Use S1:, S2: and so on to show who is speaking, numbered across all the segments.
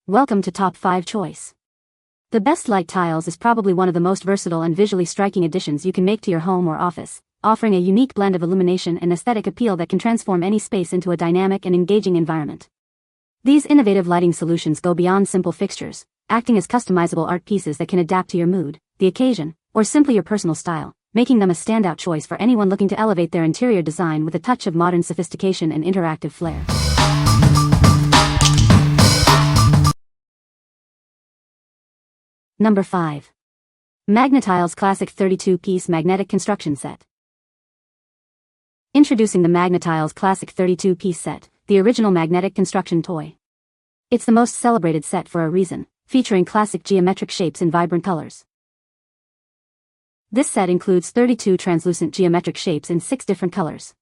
S1: Welcome to Top 5 Choice. The best light tiles is probably one of the most versatile and visually striking additions you can make to your home or office, offering a unique blend of illumination and aesthetic appeal that can transform any space into a dynamic and engaging environment. These innovative lighting solutions go beyond simple fixtures, acting as customizable art pieces that can adapt to your mood, the occasion, or simply your personal style, making them a standout choice for anyone looking to elevate their interior design with a touch of modern sophistication and interactive flair. Number 5. MAGNA-TILES Classic 32-Piece Magnetic Construction Set. Introducing the MAGNA-TILES Classic 32-Piece Set, the original magnetic construction toy. It's the most celebrated set for a reason, featuring classic geometric shapes in vibrant colors. This set includes 32 translucent geometric shapes in 6 different colors.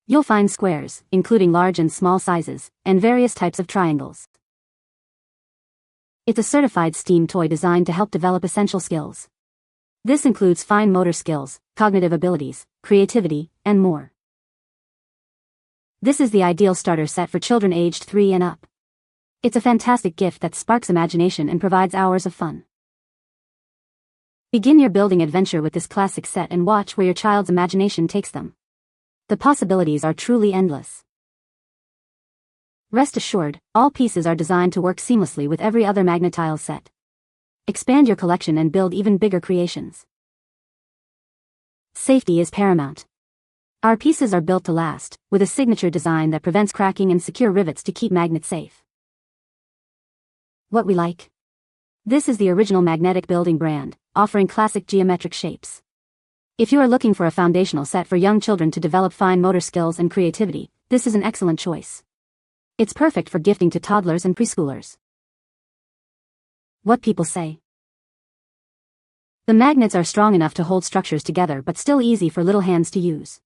S1: You'll find squares, including large and small sizes, and various types of triangles. It's a certified STEAM toy designed to help develop essential skills. This includes fine motor skills, cognitive abilities, creativity, and more. This is the ideal starter set for children aged 3 and up. It's a fantastic gift that sparks imagination and provides hours of fun. Begin your building adventure with this classic set and watch where your child's imagination takes them. The possibilities are truly endless. Rest assured, all pieces are designed to work seamlessly with every other MAGNA-TILES set. Expand your collection and build even bigger creations. Safety is paramount. Our pieces are built to last, with a signature design that prevents cracking and secure rivets to keep magnets safe. What we like? This is the original magnetic building brand, offering classic geometric shapes. If you are looking for a foundational set for young children to develop fine motor skills and creativity, this is an excellent choice. It's perfect for gifting to toddlers and preschoolers. What people say. The magnets are strong enough to hold structures together but still easy for little hands to use.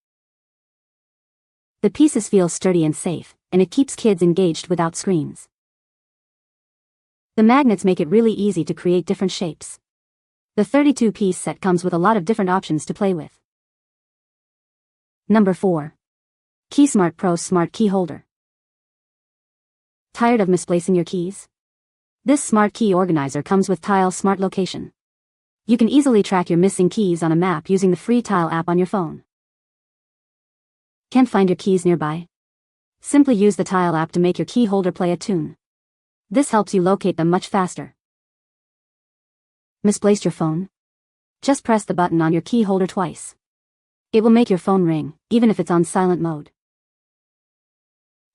S1: The pieces feel sturdy and safe, and it keeps kids engaged without screens. The magnets make it really easy to create different shapes. The 32-piece set comes with a lot of different options to play with. Number 4. KeySmart Pro Smart Key Holder. Tired of misplacing your keys? This smart key organizer comes with Tile Smart Location. You can easily track your missing keys on a map using the free Tile app on your phone. Can't find your keys nearby? Simply use the Tile app to make your key holder play a tune. This helps you locate them much faster. Misplaced your phone? Just press the button on your key holder twice. It will make your phone ring, even if it's on silent mode.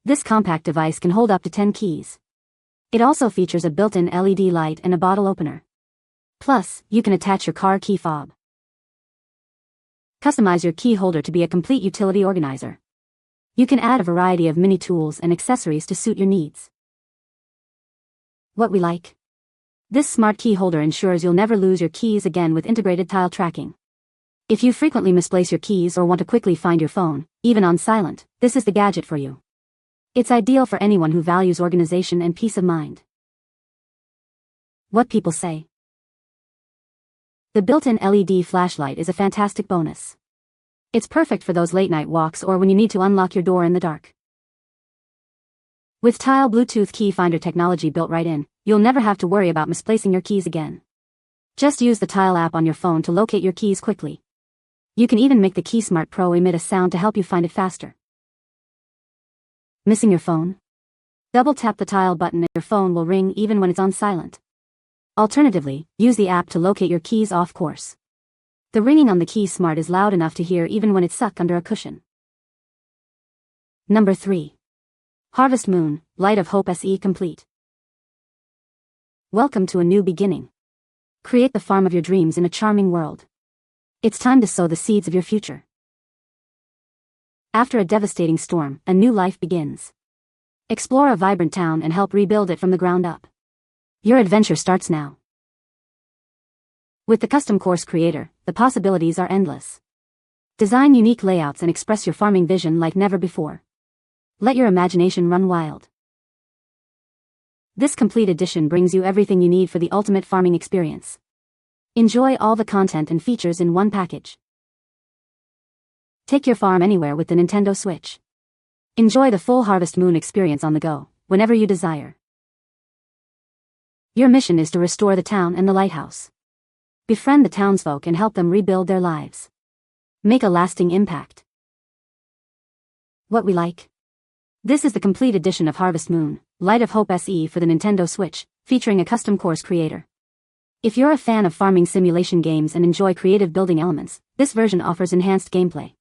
S1: This compact device can hold up to 10 keys. It also features a built-in LED light and a bottle opener. Plus, you can attach your car key fob. Customize your key holder to be a complete utility organizer. You can add a variety of mini tools and accessories to suit your needs. What we like? This smart key holder ensures you'll never lose your keys again with integrated tile tracking. If you frequently misplace your keys or want to quickly find your phone, even on silent, this is the gadget for you. It's ideal for anyone who values organization and peace of mind. What people say. The built-in LED flashlight is a fantastic bonus. It's perfect for those late-night walks or when you need to unlock your door in the dark. With Tile Bluetooth key finder technology built right in, you'll never have to worry about misplacing your keys again. Just use the Tile app on your phone to locate your keys quickly. You can even make the KeySmart Pro emit a sound to help you find it faster. Missing your phone? Double tap the Tile button and your phone will ring even when it's on silent. Alternatively, use the app to locate your keys off course. The ringing on the KeySmart is loud enough to hear even when it's stuck under a cushion. Number 3. Harvest Moon, Light of Hope SE Complete. Welcome to a new beginning. Create the farm of your dreams in a charming world. It's time to sow the seeds of your future. After a devastating storm, a new life begins. Explore a vibrant town and help rebuild it from the ground up. Your adventure starts now. With the Custom Course Creator, the possibilities are endless. Design unique layouts and express your farming vision like never before. Let your imagination run wild. This complete edition brings you everything you need for the ultimate farming experience. Enjoy all the content and features in one package. Take your farm anywhere with the Nintendo Switch. Enjoy the full Harvest Moon experience on the go, whenever you desire. Your mission is to restore the town and the lighthouse. Befriend the townsfolk and help them rebuild their lives. Make a lasting impact. What we like. This is the complete edition of Harvest Moon, Light of Hope SE for the Nintendo Switch, featuring a custom course creator. If you're a fan of farming simulation games and enjoy creative building elements, this version offers enhanced gameplay.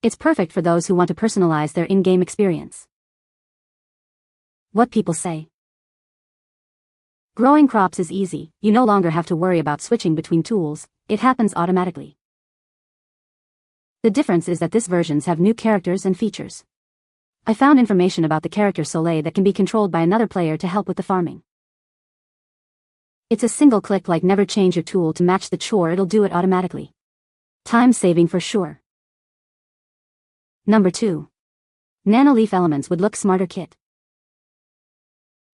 S1: It's perfect for those who want to personalize their in-game experience. What people say. Growing crops is easy, you no longer have to worry about switching between tools, it happens automatically. The difference is that this versions have new characters and features. I found information about the character Soleil that can be controlled by another player to help with the farming. It's a single click, like never change your tool to match the chore, it'll do it automatically. Time saving for sure. Number 2. Nanoleaf Elements would look smarter kit.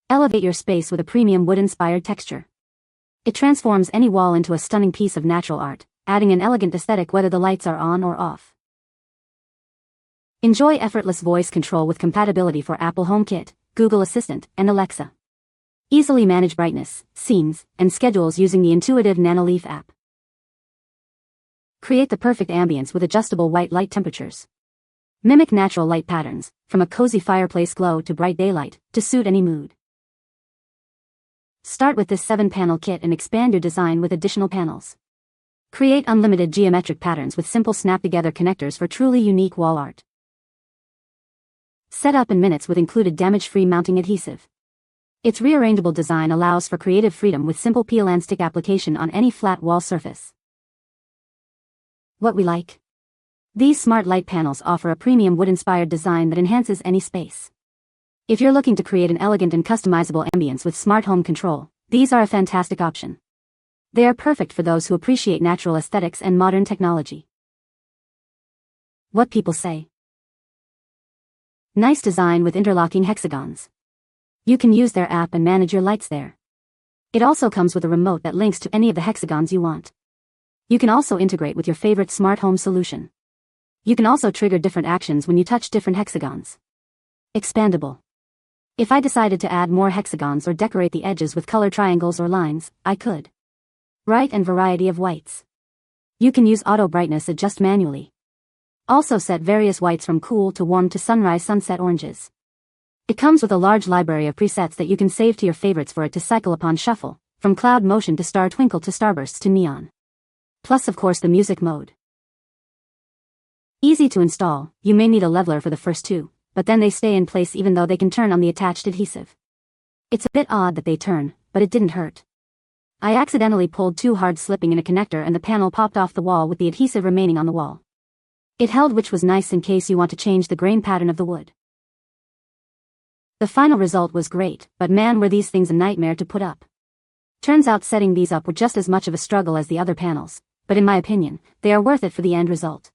S1: Elevate your space with a premium wood-inspired texture. It transforms any wall into a stunning piece of natural art, adding an elegant aesthetic whether the lights are on or off. Enjoy effortless voice control with compatibility for Apple HomeKit, Google Assistant, and Alexa. Easily manage brightness, scenes, and schedules using the intuitive Nanoleaf app. Create the perfect ambience with adjustable white light temperatures. Mimic natural light patterns, from a cozy fireplace glow to bright daylight, to suit any mood. Start with this 7-panel kit and expand your design with additional panels. Create unlimited geometric patterns with simple snap-together connectors for truly unique wall art. Set up in minutes with included damage-free mounting adhesive. Its rearrangeable design allows for creative freedom with simple peel and stick application on any flat wall surface. What we like. These smart light panels offer a premium wood-inspired design that enhances any space. If you're looking to create an elegant and customizable ambience with smart home control, these are a fantastic option. They are perfect for those who appreciate natural aesthetics and modern technology. What people say. Nice design with interlocking hexagons. You can use their app and manage your lights there. It also comes with a remote that links to any of the hexagons you want. You can also integrate with your favorite smart home solution. You can also trigger different actions when you touch different hexagons. Expandable. If I decided to add more hexagons or decorate the edges with color triangles or lines, I could. Bright and variety of whites. You can use auto brightness adjust manually. Also set various whites from cool to warm to sunrise sunset oranges. It comes with a large library of presets that you can save to your favorites for it to cycle upon shuffle, from cloud motion to star twinkle to starbursts to neon. Plus of course the music mode. Easy to install, you may need a leveler for the first two, but then they stay in place even though they can turn on the attached adhesive. It's a bit odd that they turn, but it didn't hurt. I accidentally pulled too hard slipping in a connector and the panel popped off the wall with the adhesive remaining on the wall. It held, which was nice in case you want to change the grain pattern of the wood. The final result was great, but man were these things a nightmare to put up. Turns out setting these up were just as much of a struggle as the other panels, but in my opinion, they are worth it for the end result.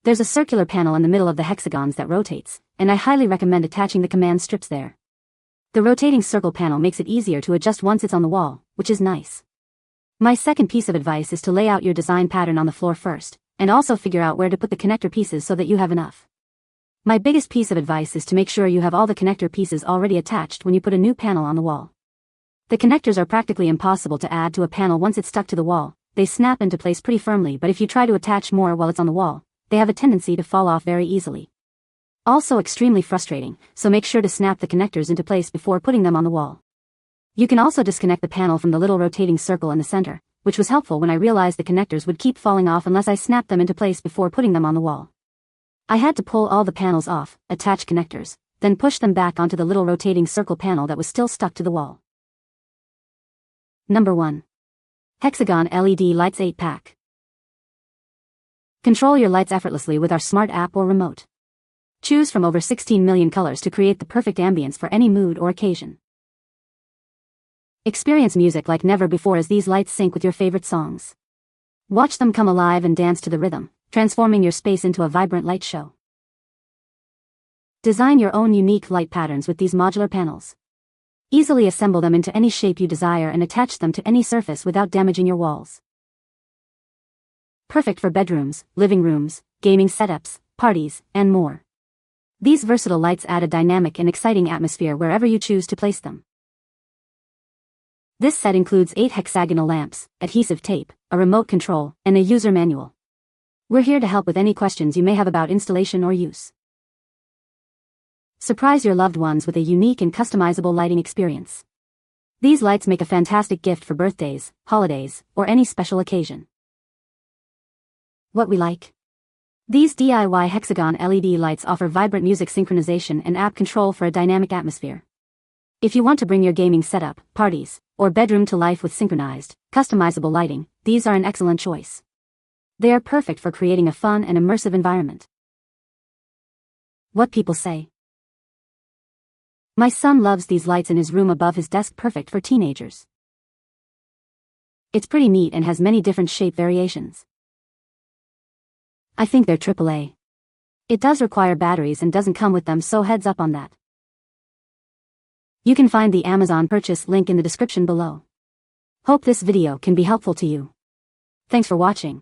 S1: There's a circular panel in the middle of the hexagons that rotates, and I highly recommend attaching the command strips there. The rotating circle panel makes it easier to adjust once it's on the wall, which is nice. My second piece of advice is to lay out your design pattern on the floor first, and also figure out where to put the connector pieces so that you have enough. My biggest piece of advice is to make sure you have all the connector pieces already attached when you put a new panel on the wall. The connectors are practically impossible to add to a panel once it's stuck to the wall. They snap into place pretty firmly, but if you try to attach more while it's on the wall, they have a tendency to fall off very easily. Also extremely frustrating, so make sure to snap the connectors into place before putting them on the wall. You can also disconnect the panel from the little rotating circle in the center, which was helpful when I realized the connectors would keep falling off unless I snapped them into place before putting them on the wall. I had to pull all the panels off, attach connectors, then push them back onto the little rotating circle panel that was still stuck to the wall. Number 1. Hexagon LED Lights 8-pack. Control your lights effortlessly with our smart app or remote. Choose from over 16 million colors to create the perfect ambience for any mood or occasion. Experience music like never before as these lights sync with your favorite songs. Watch them come alive and dance to the rhythm, transforming your space into a vibrant light show. Design your own unique light patterns with these modular panels. Easily assemble them into any shape you desire and attach them to any surface without damaging your walls. Perfect for bedrooms, living rooms, gaming setups, parties, and more. These versatile lights add a dynamic and exciting atmosphere wherever you choose to place them. This set includes 8 hexagonal lamps, adhesive tape, a remote control, and a user manual. We're here to help with any questions you may have about installation or use. Surprise your loved ones with a unique and customizable lighting experience. These lights make a fantastic gift for birthdays, holidays, or any special occasion. What we like. These DIY Hexagon LED lights offer vibrant music synchronization and app control for a dynamic atmosphere. If you want to bring your gaming setup, parties, or bedroom to life with synchronized, customizable lighting, these are an excellent choice. They are perfect for creating a fun and immersive environment. What people say. My son loves these lights in his room above his desk, perfect for teenagers. It's pretty neat and has many different shape variations. I think they're AAA. It does require batteries and doesn't come with them, so heads up on that. You can find the Amazon purchase link in the description below. Hope this video can be helpful to you. Thanks for watching.